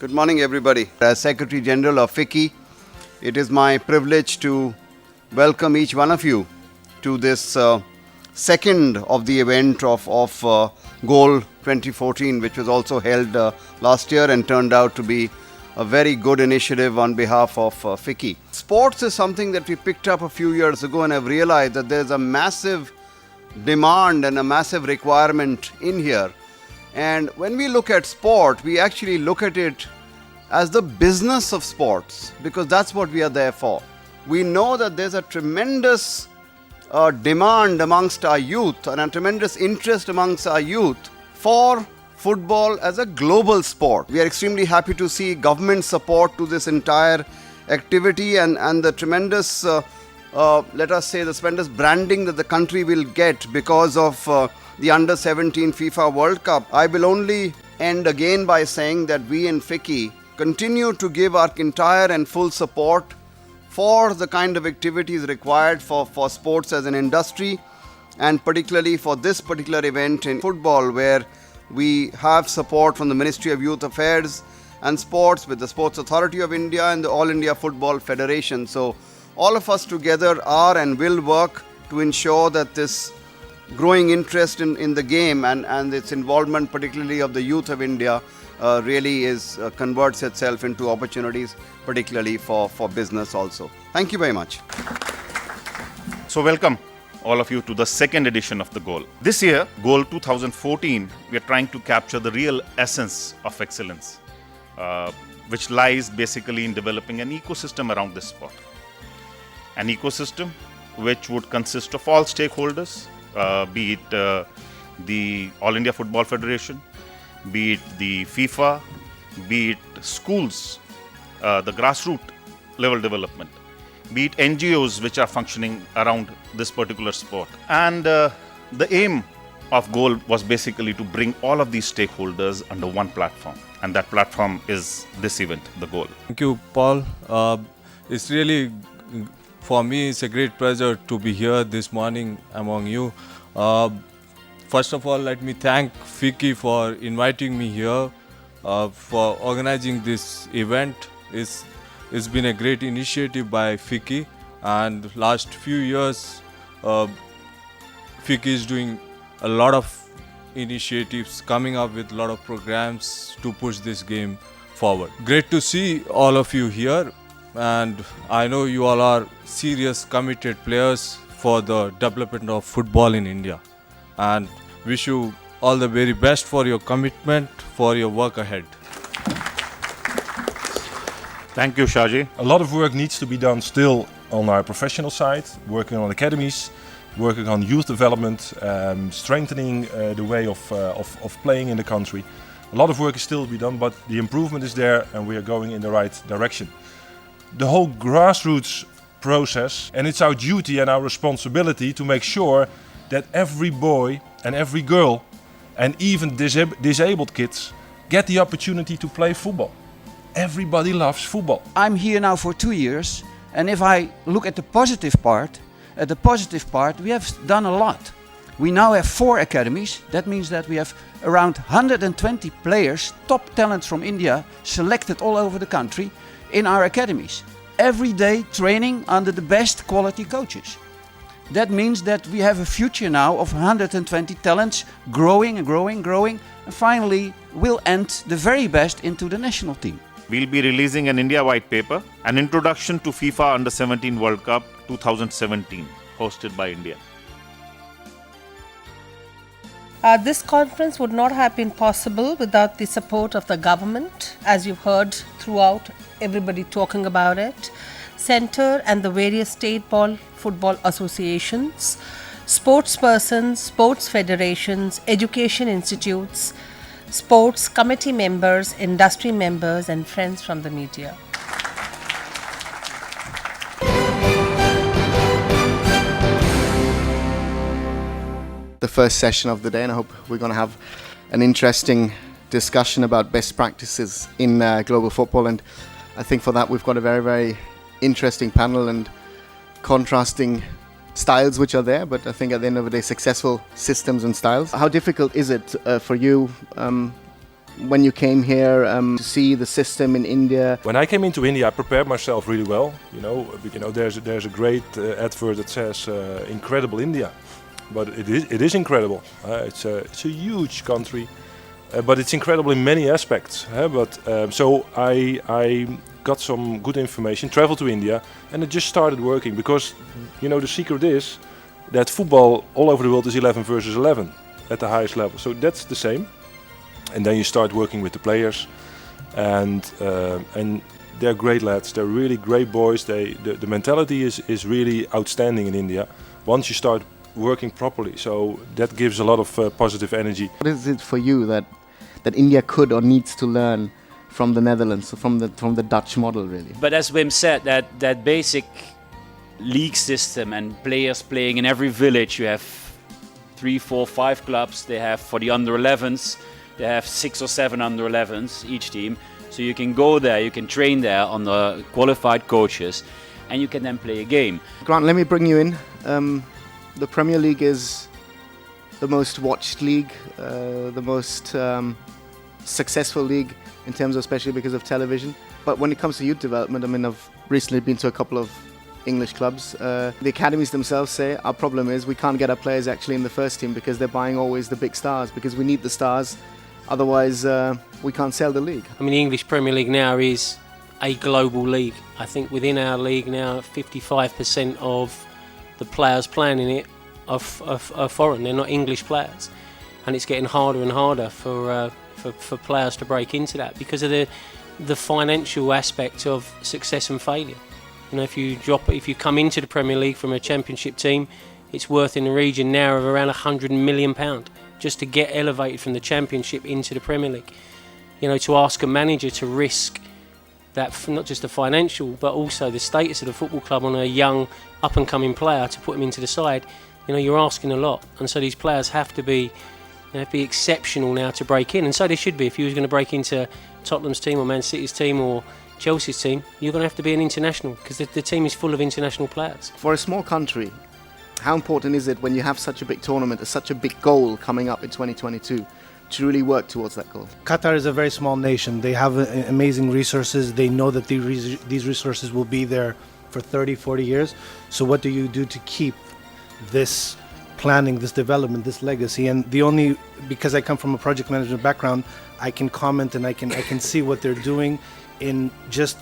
Good morning, everybody. As Secretary General of FICCI, it is my privilege to welcome each one of you to this second of the event of Goal 2014, which was also held last year and turned out to be a very good initiative on behalf of FICCI. Sports is something that we picked up a few years ago, and I've realized that there's a massive demand and a massive requirement in here. And when we look at sport, we actually look at it as the business of sports, because that's what we are there for. We know that there's a tremendous demand amongst our youth and a tremendous interest amongst our youth for football as a global sport. We are extremely happy to see government support to this entire activity and the tremendous, let us say, the tremendous branding that the country will get because of the Under-17 FIFA World Cup. I will only end again by saying that we in FICCI continue to give our entire and full support for the kind of activities required for sports as an industry, and particularly for this particular event in football, where we have support from the Ministry of Youth Affairs and Sports with the Sports Authority of India and the All India Football Federation. So all of us together are and will work to ensure that this growing interest in the game and its involvement, particularly of the youth of India, really converts itself into opportunities, particularly for business also. Thank you very much. So welcome all of you to the second edition of the Goal. This year, Goal 2014, we are trying to capture the real essence of excellence, which lies basically in developing an ecosystem around this sport. An ecosystem which would consist of all stakeholders, be it the All India Football Federation, be it the FIFA, be it schools, the grassroots level development, be it NGOs which are functioning around this particular sport. And the aim of Goal was basically to bring all of these stakeholders under one platform. And that platform is this event, the Goal. Thank you, Paul. It's really, for me, it's a great pleasure to be here this morning among you. First of all, let me thank FICCI for inviting me here, for organizing this event. It's been a great initiative by FICCI, and last few years, FICCI is doing a lot of initiatives, coming up with a lot of programs to push this game forward. Great to see all of you here, and I know you all are serious, committed players for the development of football in India, and wish you all the very best for your commitment, for your work ahead. Thank you, Shaji. A lot of work needs to be done still on our professional side, working on academies, working on youth development, strengthening the way of playing in the country. A lot of work is still to be done, but the improvement is there and we are going in the right direction. The whole grassroots process, and it's our duty and our responsibility to make sure that every boy and every girl and even disabled kids get the opportunity to play football. Everybody loves football. I'm here now for 2 years, and if I look at the positive part, we have done a lot. We now have 4 academies. That means that we have around 120 players, top talents from India, selected all over the country in our academies. Every day training under the best quality coaches. That means that we have a future now of 120 talents growing and growing, and finally will end the very best into the national team. We'll be releasing an India white paper, an introduction to FIFA Under-17 World Cup 2017, hosted by India. This conference would not have been possible without the support of the government, as you've heard throughout, everybody talking about it, Centre and the various state football associations, sports persons, sports federations, education institutes, sports committee members, industry members and friends from the media. The first session of the day, and I hope we're going to have an interesting discussion about best practices in global football. And I think for that we've got a very, very interesting panel and contrasting styles which are there, but I think at the end of the day successful systems and styles. How difficult is it for you when you came here to see the system in India? When I came into India, I prepared myself really well. There's a great advert that says "Incredible India," but it is incredible. It's a huge country, but it's incredible in many aspects. So I got some good information, traveled to India, and it just started working because the secret is that football all over the world is 11 versus 11 at the highest level. So that's the same. And then you start working with the players, and they're great lads. They're really great boys. The mentality is really outstanding in India once you start working properly. So that gives a lot of positive energy. What is it for you that India could or needs to learn from the Netherlands, from the Dutch model, really? But as Wim said, that basic league system and players playing in every village, you have 3, 4, 5 clubs. They have for the under 11s. They have 6 or 7 under 11s each team. So you can go there, you can train there under qualified coaches, and you can then play a game. Grant, let me bring you in. The Premier League is the most watched league, the most successful league in terms of, especially because of television. But when it comes to youth development, I've recently been to a couple of English clubs. The academies themselves say our problem is we can't get our players actually in the first team because they're buying always the big stars, because we need the stars. Otherwise, we can't sell the league. The English Premier League now is a global league. I think within our league now, 55% of the players playing in it are foreign. They're not English players, and it's getting harder and harder for players to break into that because of the financial aspect of success and failure. If you come into the Premier League from a Championship team, it's worth in the region now of around £100 million. Just to get elevated from the Championship into the Premier League. To ask a manager to risk that, not just the financial, but also the status of the football club on a young, up-and-coming player to put him into the side, you're asking a lot. And so these players have to be exceptional now to break in. And so they should be. If you was going to break into Tottenham's team or Man City's team or Chelsea's team, you're going to have to be an international because the team is full of international players. For a small country, how important is it when you have such a big tournament, such a big goal coming up in 2022, to really work towards that goal? Qatar is a very small nation. They have amazing resources. They know that these resources will be there for 30, 40 years. So what do you do to keep this planning, this development, this legacy? And because I come from a project management background, I can comment and I can see what they're doing in just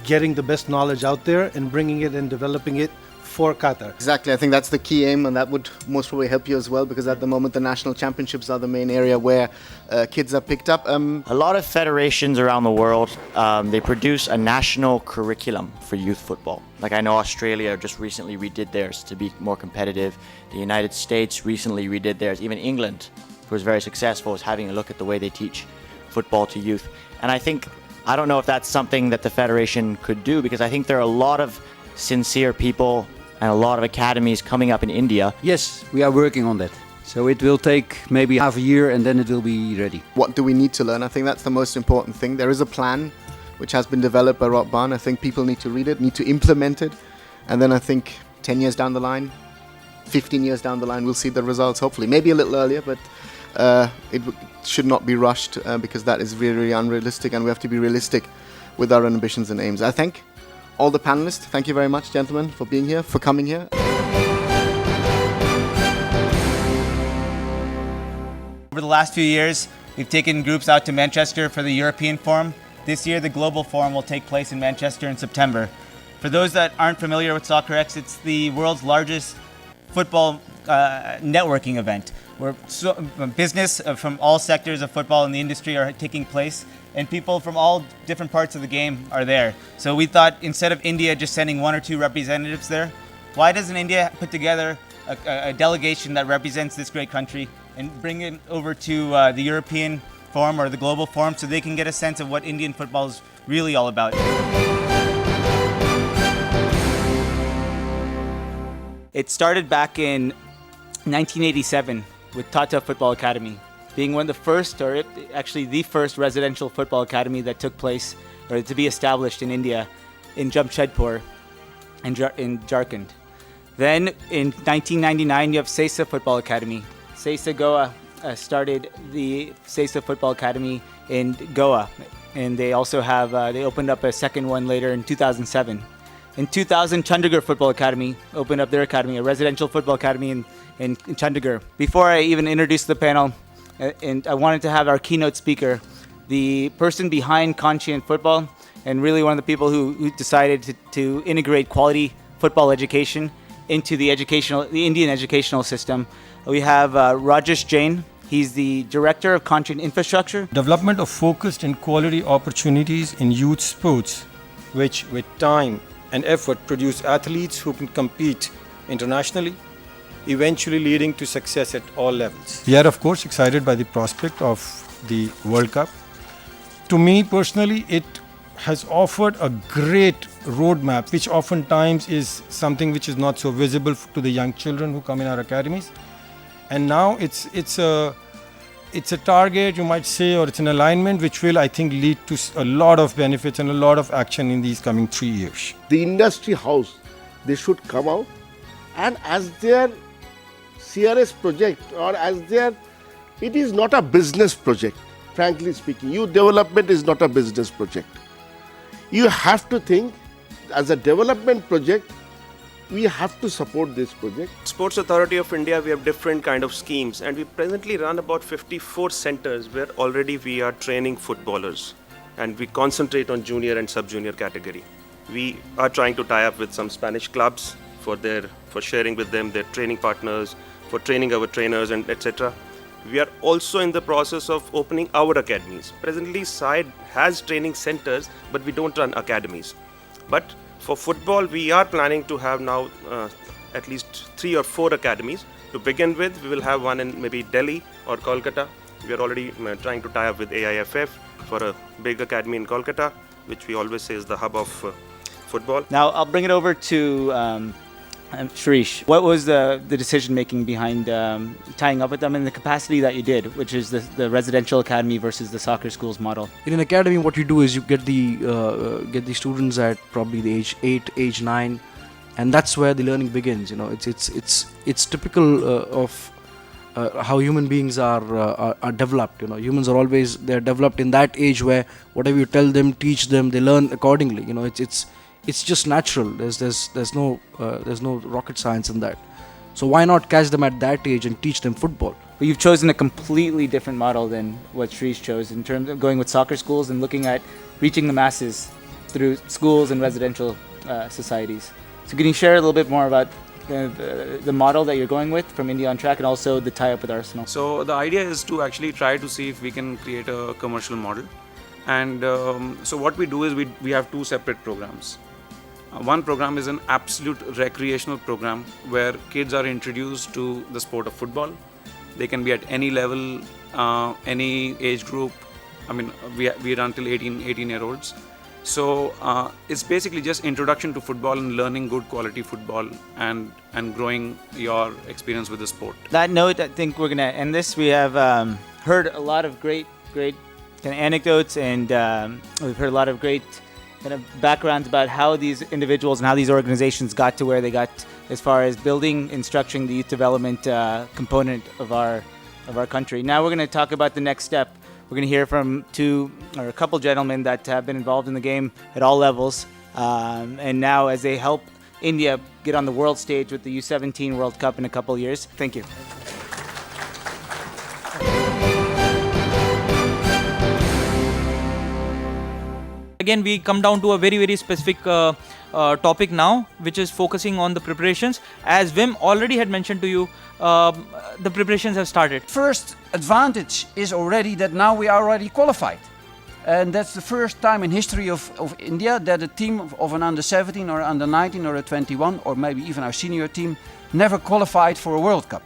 getting the best knowledge out there and bringing it and developing it for Qatar. Exactly, I think that's the key aim, and that would most probably help you as well, because at the moment the national championships are the main area where kids are picked up. A lot of federations around the world, they produce a national curriculum for youth football. Like I know Australia just recently redid theirs to be more competitive. The United States recently redid theirs. Even England, who was very successful, is having a look at the way they teach football to youth. And I don't know if that's something that the federation could do, because I think there are a lot of sincere people and a lot of academies coming up in India. Yes, we are working on that. So it will take maybe half a year and then it will be ready. What do we need to learn? I think that's the most important thing. There is a plan which has been developed by Rotban. I think people need to read it, need to implement it. And then I think 10 years down the line, 15 years down the line, we'll see the results, hopefully. Maybe a little earlier, but it should not be rushed because that is really unrealistic, and we have to be realistic with our ambitions and aims. I thank all the panelists. Thank you very much, gentlemen, for being here, for coming here. Over the last few years, we've taken groups out to Manchester for the European Forum. This year, the Global Forum will take place in Manchester in September. For those that aren't familiar with SoccerX, it's the world's largest football networking event, where business from all sectors of football in the industry are taking place, and people from all different parts of the game are there. So we thought, instead of India just sending 1 or 2 representatives there, why doesn't India put together a delegation that represents this great country and bring it over to the European Forum or the Global Forum so they can get a sense of what Indian football is really all about. It started back in 1987 with Tata Football Academy, being one of the first, or actually the first residential football academy that took place, or to be established in India, in Jamshedpur, in Jharkhand. Then in 1999, you have Sesa Football Academy. Sesa Goa started the Sesa Football Academy in Goa, and they also have they opened up a second one later in 2007. In 2000, Chandigarh Football Academy opened up their academy, a residential football academy in Chandigarh. Before I even introduce the panel, and I wanted to have our keynote speaker, the person behind Conscient Football, and really one of the people who decided to integrate quality football education into the Indian educational system. We have Rajesh Jain. He's the Director of Conscient Infrastructure. Development of focused and quality opportunities in youth sports, which with time and effort produce athletes who can compete internationally, eventually leading to success at all levels. We are of course excited by the prospect of the World Cup. To me personally, it has offered a great roadmap, which oftentimes is something which is not so visible to the young children who come in our academies. And now it's a target, you might say, or it's an alignment which will, I think, lead to a lot of benefits and a lot of action in these coming 3 years. The industry house, they should come out and as their CRS project or as their, it is not a business project, frankly speaking. Youth development is not a business project. You have to think as a development project, we have to support this project. Sports Authority of India, we have different kind of schemes and we presently run about 54 centers where already we are training footballers and we concentrate on junior and sub-junior category. We are trying to tie up with some Spanish clubs for sharing with them their training partners, for training our trainers and etc. We are also in the process of opening our academies. Presently, SIDE has training centers, but we don't run academies. But for football, we are planning to have now at least 3 or 4 academies. To begin with, we will have one in maybe Delhi or Kolkata. We are already trying to tie up with AIFF for a big academy in Kolkata, which we always say is the hub of football. Now I'll bring it over to Shirish. What was the decision making behind tying up with them in the capacity that you did, which is the residential academy versus the soccer schools model? In an academy, what you do is you get the students at probably the age 8, age 9, and that's where the learning begins. You know, it's typical of how human beings are developed. You know, humans are always they're developed in that age where whatever you tell them, teach them, they learn accordingly. You know, it's just natural. There's no rocket science in that. So why not catch them at that age and teach them football? But you've chosen a completely different model than what Shirish chose in terms of going with soccer schools and looking at reaching the masses through schools and residential societies. So can you share a little bit more about the model that you're going with from India on Track and also the tie-up with Arsenal? So the idea is to actually try to see if we can create a commercial model. And so what we do is we have 2 separate programs. One program is an absolute recreational program where kids are introduced to the sport of football. They can be at any level, any age group. I mean, we run till 18-year-olds. So it's basically just introduction to football and learning good quality football and growing your experience with the sport. That note, I think we're going to end this. We have heard a lot of great kind of anecdotes and we've heard a lot of great kind of backgrounds about how these individuals and how these organizations got to where they got as far as building and structuring the youth development component of our country. Now we're going to talk about the next step. We're going to hear from a couple gentlemen that have been involved in the game at all levels, and now as they help India get on the world stage with the U17 World Cup in a couple years. Thank you. Again, we come down to a very, very specific topic now, which is focusing on the preparations. As Wim already had mentioned to you, the preparations have started. First advantage is already that now we are already qualified. And that's the first time in history of India that a team of an under 17 or under 19 or a 21 or maybe even our senior team never qualified for a World Cup.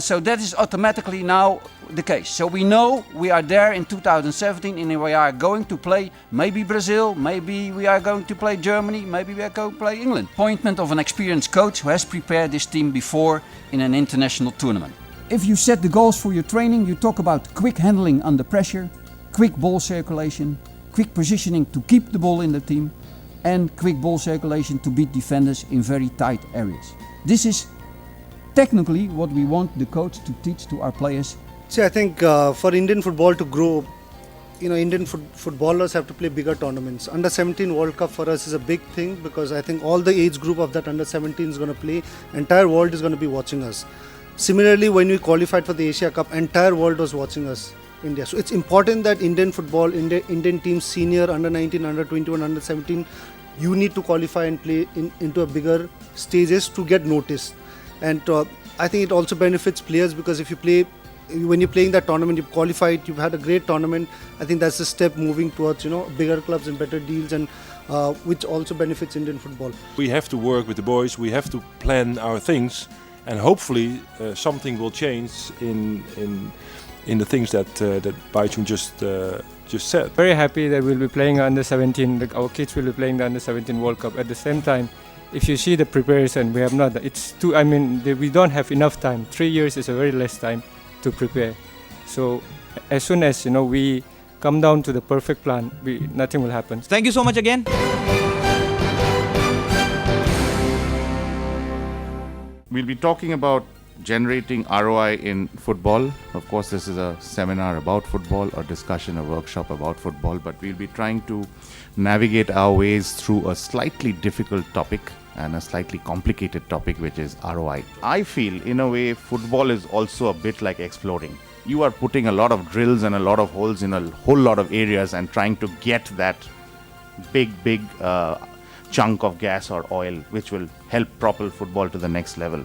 So that is automatically now the case. So we know we are there in 2017 and we are going to play maybe Brazil, maybe we are going to play Germany, maybe we are going to play England. Appointment of an experienced coach who has prepared this team before in an international tournament. If you set the goals for your training, you talk about quick handling under pressure, quick ball circulation, quick positioning to keep the ball in the team, and quick ball circulation to beat defenders in very tight areas. This is technically what we want the coach to teach to our players. See, I think for Indian football to grow, Indian footballers have to play bigger tournaments. Under 17 World Cup for us is a big thing because I think all the age group of that under 17 is going to play. Entire world is going to be watching us. Similarly, when we qualified for the Asia Cup, entire world was watching us, India. So it's important that Indian football, Indian teams, senior, under 19, under 21, under 17, you need to qualify and play into a bigger stages to get noticed. And I think it also benefits players because if you play, when you're playing that tournament, you've qualified, you've had a great tournament. I think that's a step moving towards bigger clubs and better deals, and which also benefits Indian football. We have to work with the boys. We have to plan our things, and hopefully something will change in the things that Baichung just said. Very happy that we'll be playing under 17. Our kids will be playing the under 17 World Cup. At the same time, if you see the preparation, we have not. It's too. We don't have enough time. 3 years is a very less time to prepare. So as soon as we come down to the perfect plan, nothing will happen. Thank you so much again. We'll be talking about generating ROI in football. Of course, this is a seminar about football, or discussion, a workshop about football, but we'll be trying to navigate our ways through a slightly difficult topic and a slightly complicated topic, which is ROI. I feel, in a way, football is also a bit like exploring. You are putting a lot of drills and a lot of holes in a whole lot of areas and trying to get that big chunk of gas or oil, which will help propel football to the next level.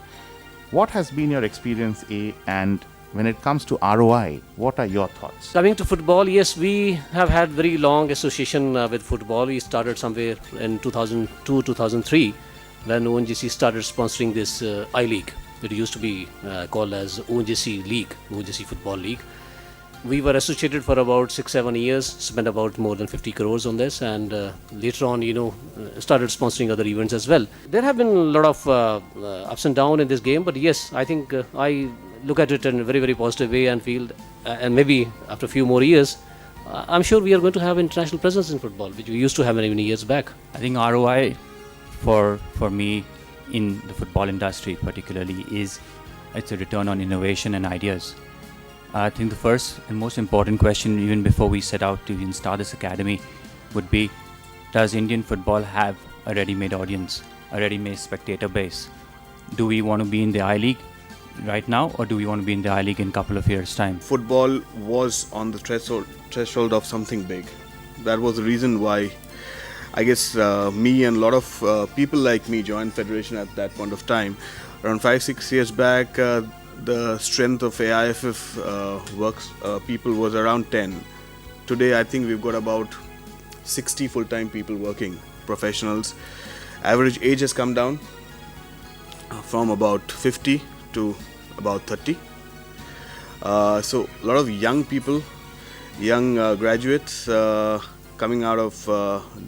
What has been your experience, A, and when it comes to ROI, what are your thoughts? Coming to football, yes, we have had very long association with football. We started somewhere in 2002, 2003, when ONGC started sponsoring this I-League. It used to be called as ONGC League, ONGC Football League. We were associated for about 6-7 years, spent about more than 50 crores on this, and later on, started sponsoring other events as well. There have been a lot of ups and downs in this game, but yes, I think I look at it in a very, very positive way and feel, and maybe after a few more years, I'm sure we are going to have international presence in football, which we used to have many years back. I think ROI for me in the football industry particularly it's a return on innovation and ideas. I think the first and most important question, even before we set out to even start this academy, would be, does Indian football have a ready-made audience, a ready-made spectator base? Do we want to be in the I-League right now, or do we want to be in the I-League in a couple of years' time? Football was on the threshold of something big. That was the reason why I guess me and a lot of people like me joined Federation at that point of time. Around 5-6 years back, the strength of AIFF people was around 10. Today, I think we've got about 60 full-time people working, professionals. Average age has come down from about 50 to about 30. So a lot of young people, young graduates coming out of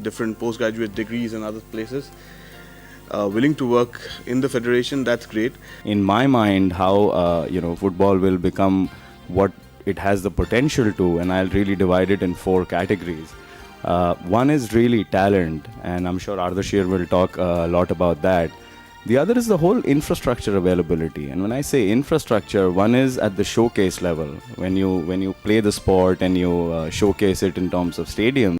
different postgraduate degrees and other places, willing to work in the federation. That's great. In my mind, how football will become what it has the potential to, and I'll really divide it in 4 categories. One is really talent, and I'm sure Ardashir will talk a lot about that. The other is the whole infrastructure availability, and when I say infrastructure, one is at the showcase level. When you play the sport and you showcase it in terms of stadiums,